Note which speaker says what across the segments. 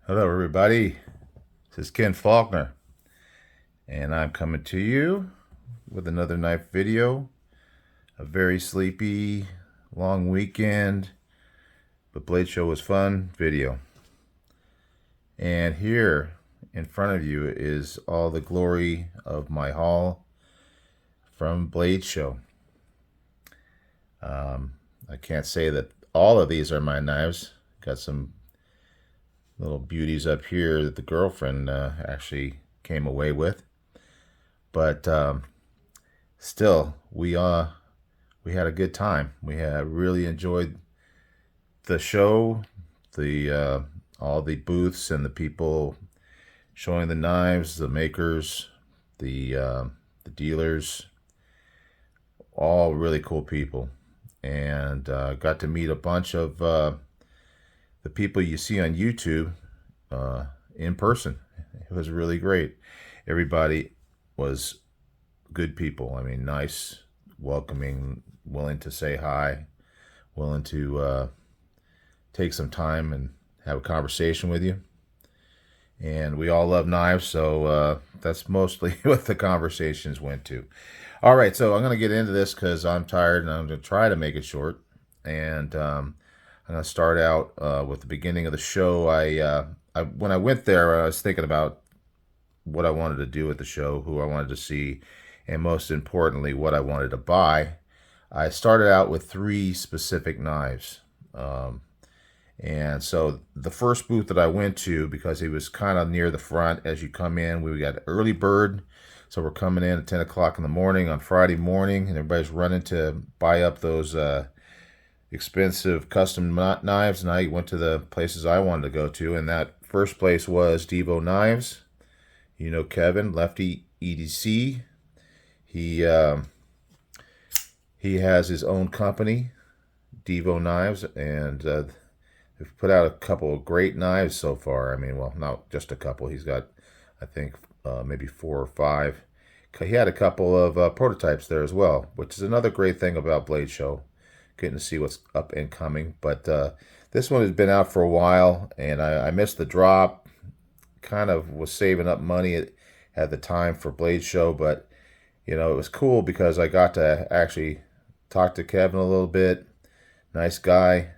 Speaker 1: Hello, everybody. This is Ken Faulkner, and I'm coming to you with another knife video. A very sleepy, long weekend, but Blade Show was fun video. And here in front of you is all the glory of my haul from Blade Show. I can't say that all of these are my knives. Got some little beauties up here that the girlfriend actually came away with, but still we had a good time. We had really enjoyed the show, the all the booths and the people showing the knives, the makers, the dealers, all really cool people, and got to meet a bunch of the people you see on YouTube in person. It was really great. Everybody was good people. I mean, nice, welcoming, willing to say hi, willing to take some time and have a conversation with you. And we all love knives, so that's mostly what the conversations went to. All right, so I'm going to get into this because I'm tired, and I'm going to try to make it short. And I'm going to start out with the beginning of the show. When I went there, I was thinking about what I wanted to do at the show, who I wanted to see, and most importantly, what I wanted to buy. I started out with 3 specific knives. And so the first booth that I went to, because it was kind of near the front as you come in, we got early bird. So we're coming in at 10 o'clock in the morning on Friday morning, and everybody's running to buy up those expensive custom knives. And I went to the places I wanted to go to, and that first place was Devo Knives. You know Kevin, Lefty EDC. He has his own company, Devo Knives, and they've put out a couple of great knives so far. I mean, well, not just a couple. He's got, I think, maybe 4 or 5. He had a couple of prototypes there as well, which is another great thing about Blade Show, getting to see what's up and coming. But this one has been out for a while, and I missed the drop. Kind of was saving up money at the time for Blade Show, but you know, it was cool because I got to actually talk to Kevin a little bit. Nice guy.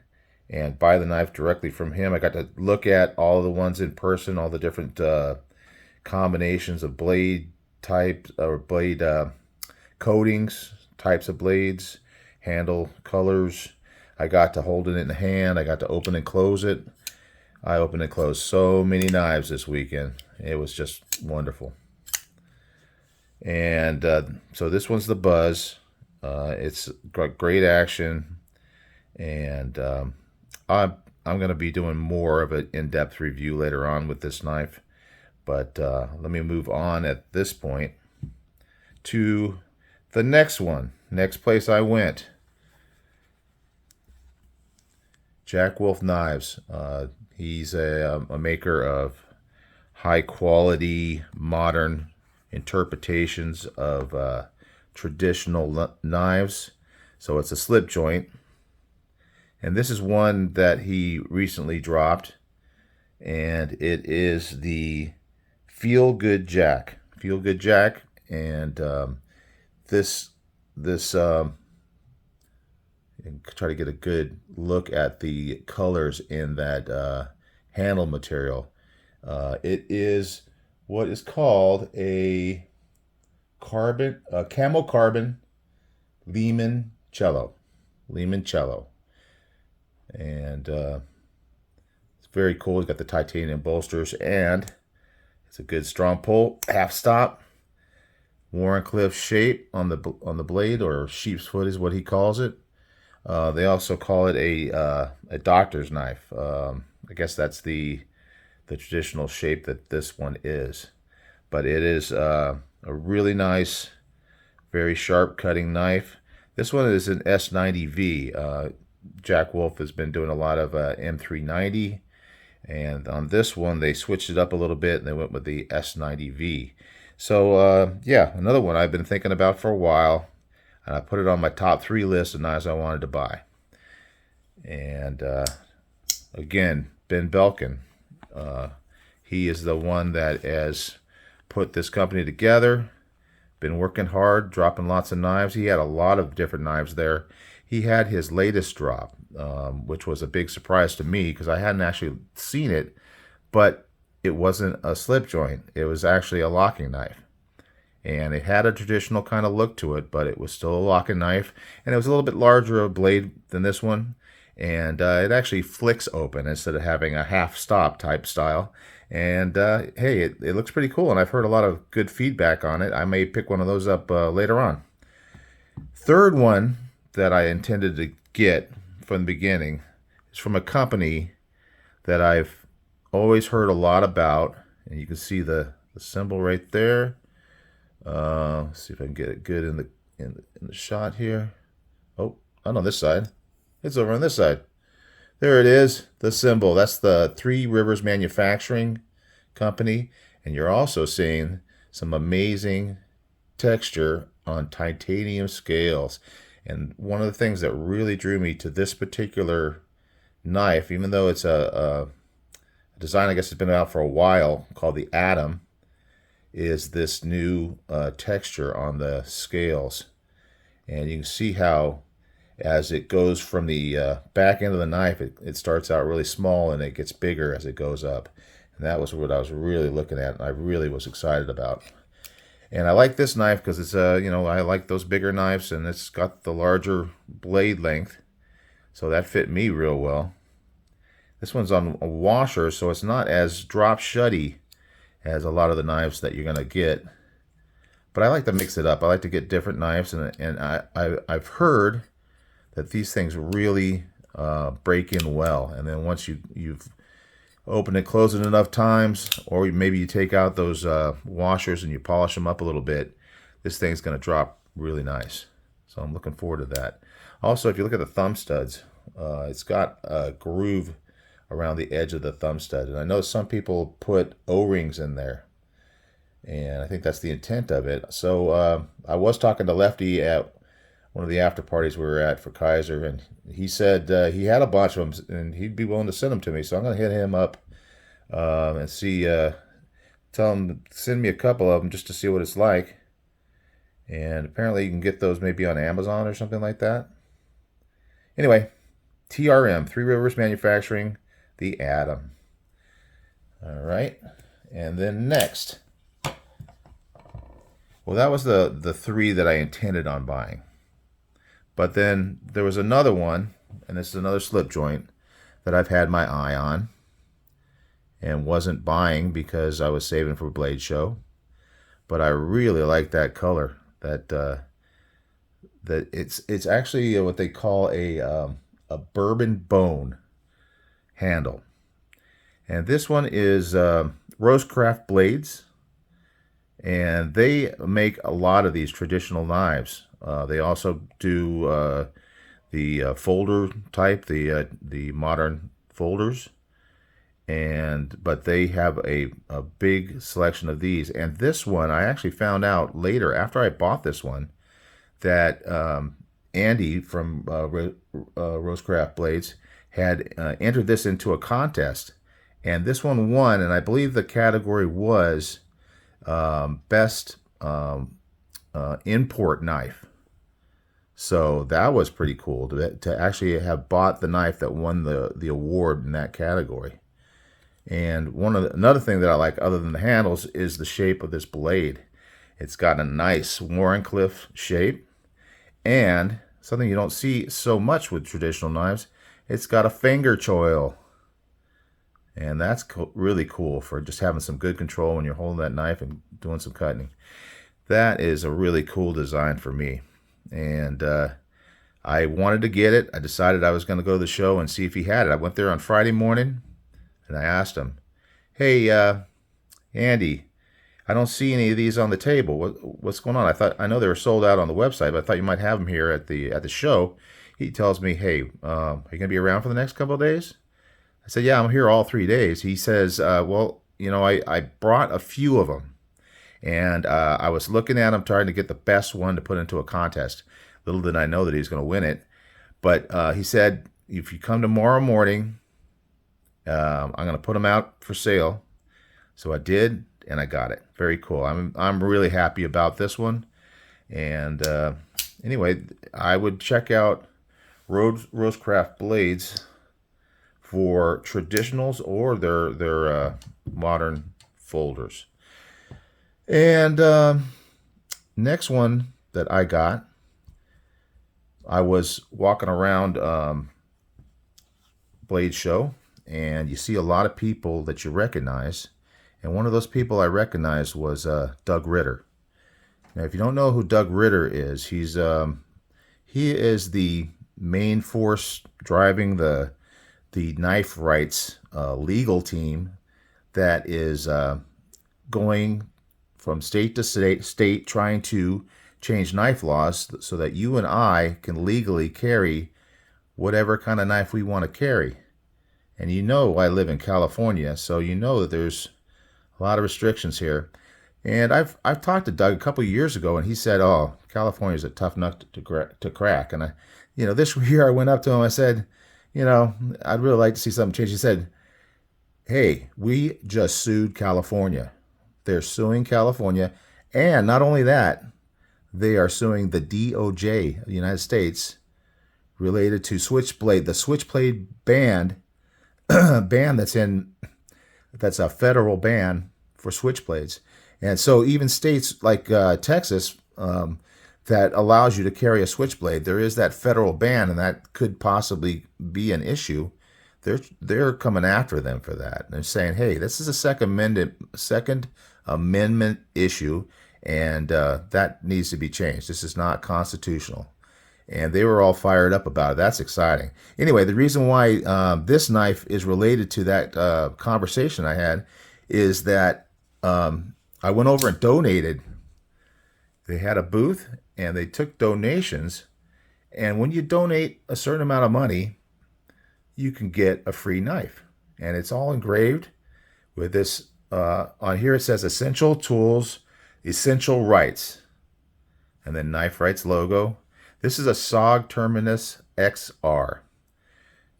Speaker 1: And buy the knife directly from him. I got to look at all the ones in person, all the different combinations of blade types or blade coatings, types of blades, handle colors. I got to hold it in the hand. I got to open and close it. I opened and closed so many knives this weekend. It was just wonderful. And so this one's the Buzz. It's got great action, and I'm going to be doing more of an in-depth review later on with this knife. But let me move on at this point to the next one. Next place I went. Jack Wolf Knives. He's a maker of high-quality, modern interpretations of traditional knives. So it's a slip joint. And this is one that he recently dropped, and it is the Feel Good Jack. Feel Good Jack, and this try to get a good look at the colors in that handle material. It is what is called a camo carbon limoncello. And it's very cool. It's got the titanium bolsters, and it's a good strong pull, half stop, Warncliffe shape on the blade, or sheep's foot is what he calls it. They also call it a doctor's knife. I guess that's the traditional shape that this one is, but it is a really nice, very sharp cutting knife. This one is an S90V. Jack Wolf has been doing a lot of M390, and on this one they switched it up a little bit and they went with the S90V. So yeah, another one I've been thinking about for a while, and I put it on my top 3 list of knives I wanted to buy. And again, Ben Belkin, He is the one that has put this company together, been working hard, dropping lots of knives. He had a lot of different knives there. He had his latest drop, which was a big surprise to me because I hadn't actually seen it, but it wasn't a slip joint. It was actually a locking knife. And it had a traditional kind of look to it, but it was still a locking knife. And it was a little bit larger of a blade than this one. And it actually flicks open instead of having a half stop type style. And hey, it looks pretty cool. And I've heard a lot of good feedback on it. I may pick one of those up later on. Third one that I intended to get from the beginning is from a company that I've always heard a lot about. And you can see the symbol right there. Let's see if I can get it good in the shot here. Oh, not on this side. It's over on this side. There it is, the symbol. That's the Three Rivers Manufacturing Company. And you're also seeing some amazing texture on titanium scales. And one of the things that really drew me to this particular knife, even though it's a design I guess has been out for a while, called the Atom, is this new texture on the scales. And you can see how as it goes from the back end of the knife, it starts out really small and it gets bigger as it goes up. And that was what I was really looking at and I really was excited about. And I like this knife because it's I like those bigger knives and it's got the larger blade length, so that fit me real well. This one's on a washer, so it's not as drop shutty as a lot of the knives that you're going to get. But I like to mix it up. I like to get different knives, and I've heard that these things really break in well. And then once you've opened and closed it enough times, or maybe you take out those washers and you polish them up a little bit, this thing's going to drop really nice. So I'm looking forward to that. Also, if you look at the thumb studs, it's got a groove around the edge of the thumb stud. And I know some people put O-rings in there. And I think that's the intent of it. So I was talking to Lefty at one of the after parties we were at for Kaiser. And he said he had a bunch of them and he'd be willing to send them to me. So I'm going to hit him up and see, tell him to send me a couple of them just to see what it's like. And apparently you can get those maybe on Amazon or something like that. Anyway, TRM, Three Rivers Manufacturing, the Atom. All right, and then next, well, that was the three that I intended on buying. But then there was another one, and this is another slip joint that I've had my eye on and wasn't buying because I was saving for Blade Show. But I really like that color. That it's actually what they call a bourbon bone handle. And this one is Rosecraft Blades. And they make a lot of these traditional knives. They also do the folder type, the modern folders. But they have a big selection of these. And this one, I actually found out later, after I bought this one, that Andy from Rosecraft Blades had entered this into a contest. And this one won, and I believe the category was best import knife. So that was pretty cool to actually have bought the knife that won the award in that category. And another thing that I like other than the handles is the shape of this blade. It's got a nice Warrenclyffe shape, and something you don't see so much with traditional knives, it's got a finger choil. And that's really cool for just having some good control when you're holding that knife and doing some cutting. That is a really cool design for me. And I wanted to get it. I decided I was going to go to the show and see if he had it. I went there on Friday morning and I asked him, "Hey, Andy, I don't see any of these on the table. What's going on? I know they were sold out on the website, but I thought you might have them here at the show." He tells me, "Hey, are you going to be around for the next couple of days?" I said, "Yeah, I'm here all 3 days." He says, "Well, I brought a few of them, and I was looking at them, trying to get the best one to put into a contest. Little did I know that he was going to win it. But he said, if you come tomorrow morning I'm going to put them out for sale. So I did, and I got it. Very cool. I'm really happy about this one. And anyway, I would check out Rosecraft Blades for traditionals or their modern folders. And next one that I got, I was walking around Blade Show, and you see a lot of people that you recognize. And one of those people I recognized was Doug Ritter. Now, if you don't know who Doug Ritter is, he is the main force driving the knife rights legal team that is going from state to state trying to change knife laws so that you and I can legally carry whatever kind of knife we want to carry. And you know I live in California, so you know that there's a lot of restrictions here. And I've talked to Doug a couple of years ago, and he said, "Oh, California is a tough nut to crack." And this year I went up to him. I said, "I'd really like to see something change." He said, "Hey, we just sued California. They're suing California, and not only that, they are suing the DOJ of the United States related to Switchblade, the Switchblade ban that's a federal ban for switchblades." And so even states like Texas that allows you to carry a switchblade, there is that federal ban, and that could possibly be an issue. They're coming after them for that. They're saying, "Hey, this is a Second Amendment issue, and that needs to be changed. This is not constitutional." And they were all fired up about it. That's exciting. Anyway, the reason why this knife is related to that conversation I had is that I went over and donated. They had a booth, and they took donations. And when you donate a certain amount of money, you can get a free knife. And it's all engraved with this. On here it says Essential Tools, Essential Rights. And then Knife Rights logo. This is a SOG Terminus XR.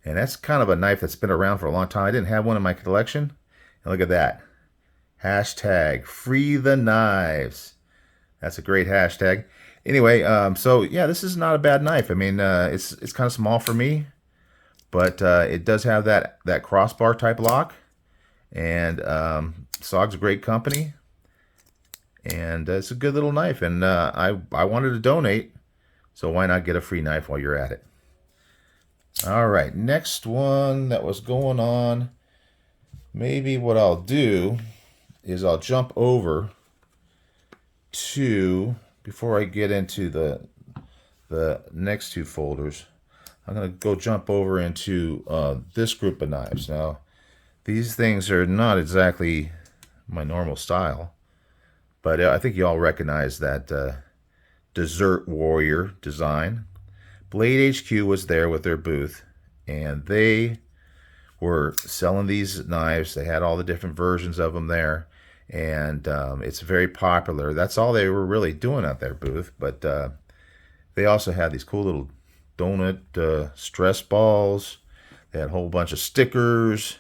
Speaker 1: And that's kind of a knife that's been around for a long time. I didn't have one in my collection. And look at that. Hashtag Free the Knives. That's a great hashtag. Anyway, so yeah, this is not a bad knife. I mean, it's kind of small for me, but it does have that crossbar type lock. And SOG's a great company. And it's a good little knife. And I wanted to donate. So why not get a free knife while you're at it? All right, next one that was going on. Maybe what I'll do is I'll jump over to, before I get into the next two folders, I'm going to go jump over into this group of knives. Now, these things are not exactly my normal style, but I think you all recognize that Desert Warrior design. Blade HQ was there with their booth, and they were selling these knives. They had all the different versions of them there, and it's very popular. That's all they were really doing at their booth, but they also had these cool little donut stress balls. They had a whole bunch of stickers.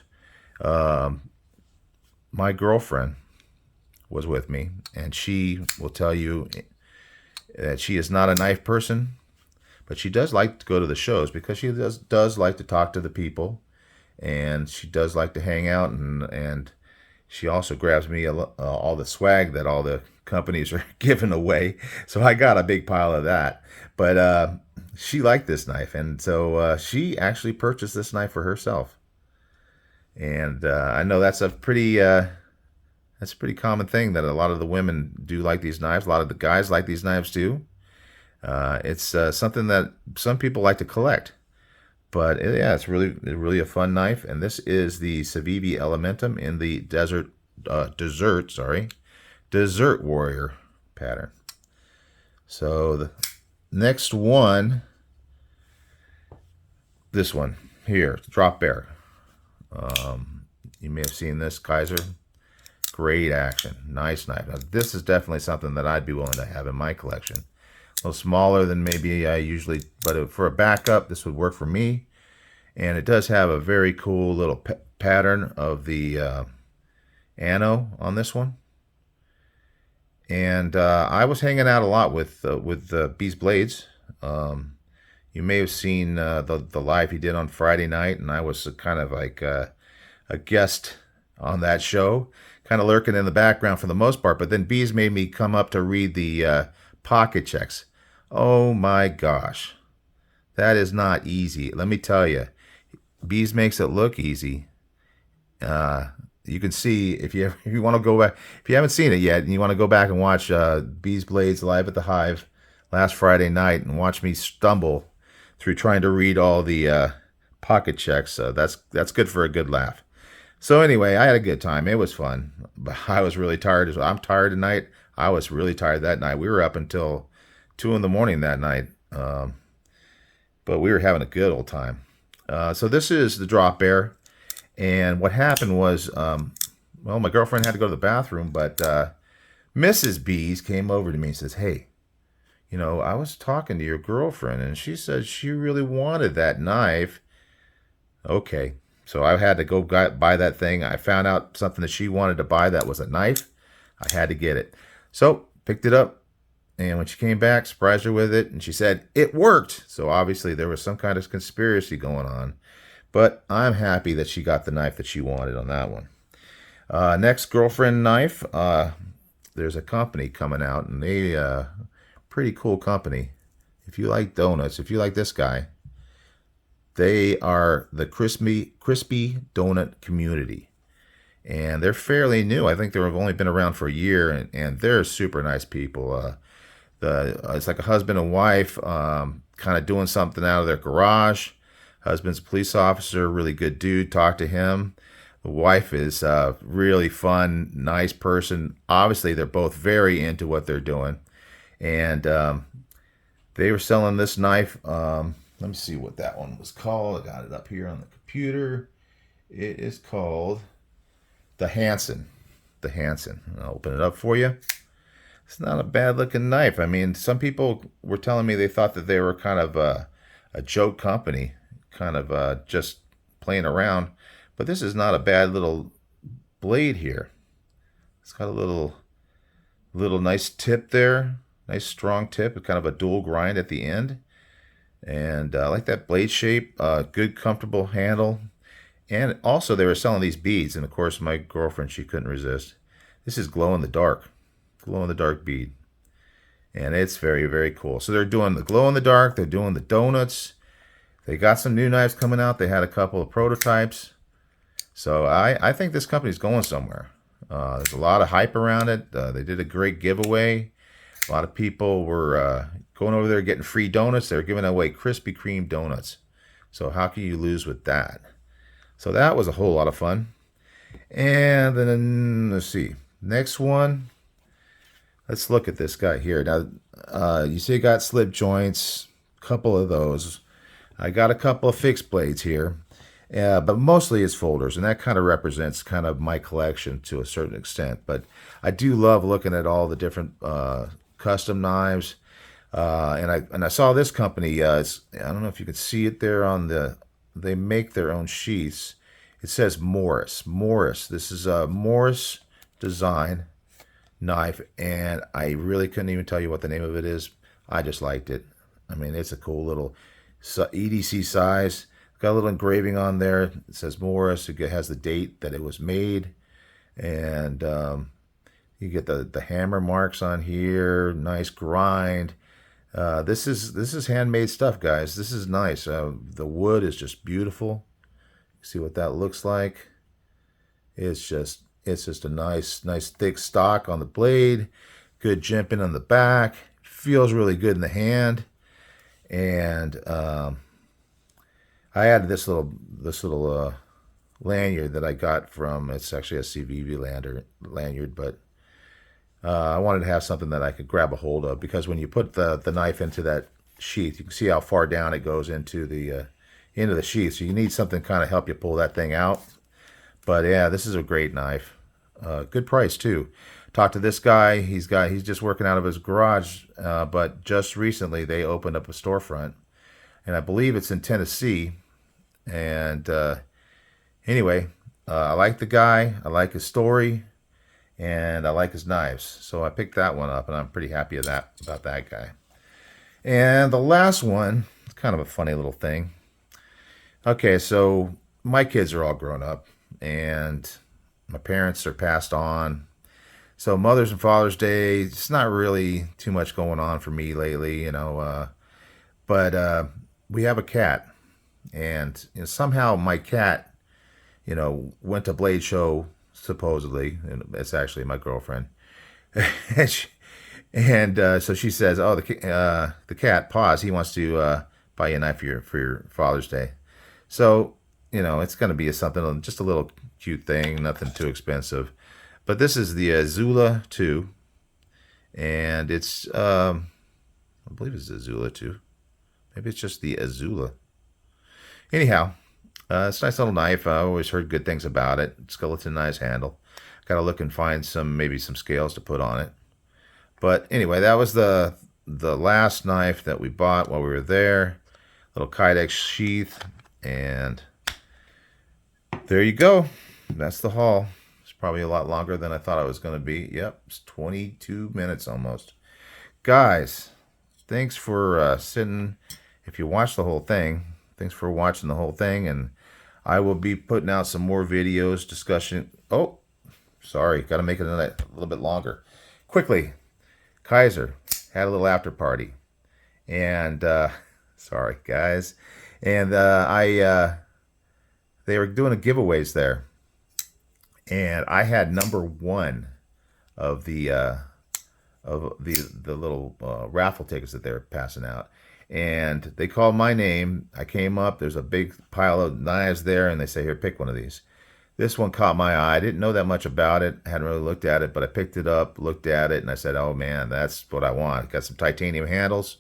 Speaker 1: My girlfriend was with me, and she will tell you that she is not a knife person, but she does like to go to the shows because she does like to talk to the people, and she does like to hang out, and she also grabs me all the swag that all the companies are giving away. So I got a big pile of that. But she liked this knife, and so she actually purchased this knife for herself. And I know that's a pretty common thing, that a lot of the women do like these knives. A lot of the guys like these knives too. It's something that some people like to collect. But yeah, it's really a fun knife. And this is the Civivi Elementum in the Desert Warrior pattern. So the next one, this one here, Drop Bear. You may have seen this, Kaiser. Great action. Nice knife. Now, this is definitely something that I'd be willing to have in my collection. A little smaller than maybe I usually, but for a backup, this would work for me. And it does have a very cool little pattern of the ano on this one. And I was hanging out a lot with Bees Blades. You may have seen the live he did on Friday night, and I was kind of like a guest on that show, kind of lurking in the background for the most part. But then Bees made me come up to read the pocket checks. Oh my gosh, that is not easy. Let me tell you, Bees makes it look easy. You can see if you want to go back, if you haven't seen it yet and you want to go back and watch Bees Blades live at the Hive last Friday night and watch me stumble through trying to read all the pocket checks, that's good for a good laugh. So anyway, I had a good time. It was fun, but I was really tired. I'm tired tonight. I was really tired that night. We were up until 2 in the morning that night, but we were having a good old time. So this is the drop bear. And what happened was, well, my girlfriend had to go to the bathroom, but Mrs. Bees came over to me and says, hey, you know, I was talking to your girlfriend, and she said she really wanted that knife. Okay, so I had to go buy that thing. I found out something that she wanted to buy that was a knife. I had to get it. So picked it up, and when she came back, surprised her with it, and she said, it worked. So obviously there was some kind of conspiracy going on. But I'm happy that she got the knife that she wanted on that one. Next girlfriend knife. There's a company coming out, and they pretty cool company. If you like donuts, if you like this guy, they are the crispy donut community, and they're fairly new. I think they've only been around for a year, and they're super nice people. It's like a husband and wife, kind of doing something out of their garage. Husband's a police officer, really good dude. Talk to him. The wife is really fun, nice person. Obviously, they're both very into what they're doing. And they were selling this knife. Let me see what that one was called. I got it up here on the computer. It is called the Hanson. The Hanson. I'll open it up for you. It's not a bad looking knife. I mean, some people were telling me they thought that they were kind of a joke company, kind of just playing around. But this is not a bad little blade here. It's got a little nice tip there. Nice strong tip, kind of a dual grind at the end. And I like that blade shape. Good, comfortable handle. And also they were selling these beads. And of course my girlfriend, she couldn't resist. This is glow in the dark. Glow in the dark bead. And it's very, very cool. So they're doing the glow in the dark. They're doing the donuts. They got some new knives coming out. They had a couple of prototypes. So I think this company's going somewhere. There's a lot of hype around it. They did a great giveaway. A lot of people were going over there getting free donuts. They were giving away Krispy Kreme donuts. So how can you lose with that? So that was a whole lot of fun. And then, let's see. Next one. Let's look at this guy here. Now, you see it got slip joints. A couple of those. I got a couple of fixed blades here. But mostly it's folders, and that kind of represents kind of my collection to a certain extent. But I do love looking at all the different custom knives. And I saw this company. I don't know if you can see it there on the. They make their own sheaths. It says Morris. Morris. This is a Morris design knife, and I really couldn't even tell you what the name of it is. I just liked it. I mean, it's a cool little EDC size. Got a little engraving on there. It says Morris. It has the date that it was made. And you get the hammer marks on here. Nice grind. This is handmade stuff, guys. This is nice. The wood is just beautiful. See what that looks like. It's just a nice thick stock on the blade. Good jimping on the back. Feels really good in the hand. And I added this little lanyard that I got from, it's actually a CVV lanyard, but I wanted to have something that I could grab a hold of, because when you put the knife into that sheath, you can see how far down it goes into the sheath. So you need something to kind of help you pull that thing out. But yeah, this is a great knife. Good price too. Talked to this guy. He's just working out of his garage, but just recently they opened up a storefront, and I believe it's in Tennessee. And anyway, I like the guy, I like his story, and I like his knives. So I picked that one up, and I'm pretty happy about that guy. And the last one, it's kind of a funny little thing. Okay, so my kids are all grown up, and my parents are passed on. So Mother's and Father's Day, it's not really too much going on for me lately, but we have a cat, and somehow my cat, went to Blade Show supposedly, and it's actually my girlfriend, and, so she says, "Oh, the cat, Paws, he wants to buy you a knife for your Father's Day." So it's going to be something, just a little cute thing, nothing too expensive. But this is the Azula II, and it's I believe it's the Azula II. Maybe it's just the Azula. Anyhow, it's a nice little knife. I always heard good things about it. Skeletonized handle. Got to look and find maybe some scales to put on it. But anyway, that was the last knife that we bought while we were there. Little Kydex sheath, and there you go. That's the haul. It's probably a lot longer than I thought it was going to be. Yep, it's 22 minutes almost. Guys, thanks for sitting. If you watch the whole thing, thanks for watching the whole thing, and I will be putting out some more videos, discussion. Oh, sorry, got to make it a little bit longer. Quickly, Kaiser had a little after party, and sorry guys, and they were doing a giveaways there, and I had number one of the little raffle tickets that they were passing out. And they called my name. I came up. There's a big pile of knives there, and they say, "Here, pick one of these." This one caught my eye. I didn't know that much about it. I hadn't really looked at it, but I picked it up, looked at it, and I said, "Oh man, that's what I want." Got some titanium handles,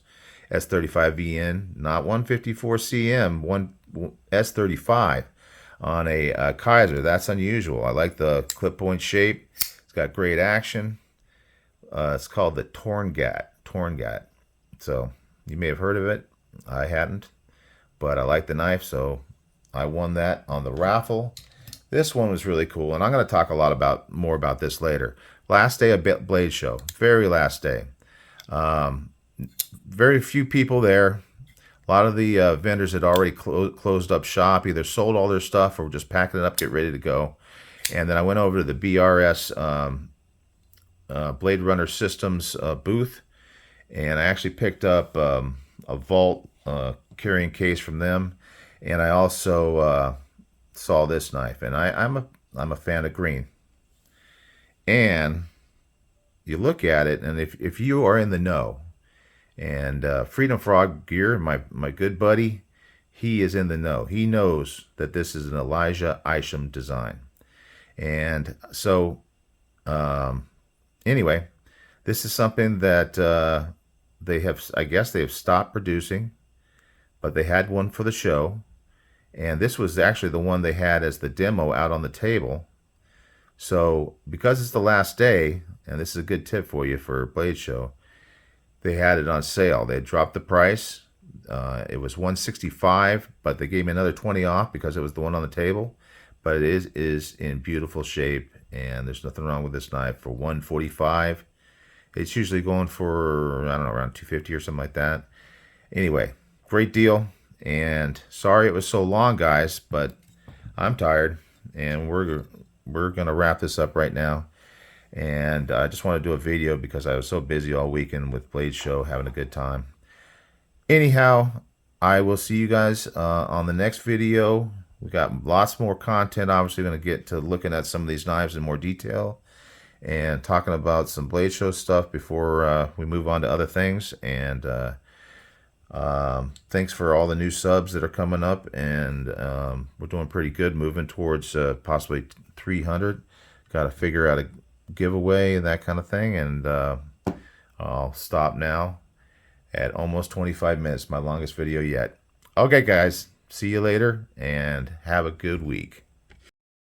Speaker 1: S35VN, not 154 cm, one S35 on a Kaiser. That's unusual. I like the clip point shape. It's got great action. It's called the Torngat. So you may have heard of it. I hadn't, but I like the knife, so I won that on the raffle. This one was really cool, and I'm going to talk a lot more about this later. Last day of Blade Show, very last day. Very few people there. A lot of the vendors had already closed up shop, either sold all their stuff or were just packing it up, get ready to go. And then I went over to the BRS Blade Runner Systems booth, and I actually picked up a vault carrying case from them, and I also saw this knife, and I'm a fan of green. And you look at it, and if you are in the know, and Freedom Frog Gear, my good buddy, he is in the know. He knows that this is an Elijah Isham design, and so anyway, this is something that I guess they have stopped producing, but they had one for the show, and this was actually the one they had as the demo out on the table. So because it's the last day, and this is a good tip for you for Blade Show, they had it on sale. They had dropped the price. It was $165, but they gave me another 20 off because it was the one on the table. But it is in beautiful shape, and there's nothing wrong with this knife for $145. It's usually going for, I don't know, around $250 or something like that. Anyway, great deal. And sorry it was so long, guys, but I'm tired, and we're gonna wrap this up right now. And I just want to do a video because I was so busy all weekend with Blade Show, having a good time. Anyhow, I will see you guys on the next video. We got lots more content. Obviously, going to get to looking at some of these knives in more detail and talking about some Blade Show stuff before we move on to other things. And thanks for all the new subs that are coming up, and we're doing pretty good, moving towards possibly 300. Got to figure out a giveaway and that kind of thing, and I'll stop now at almost 25 minutes, my longest video yet. Okay guys, see you later, and have a good week.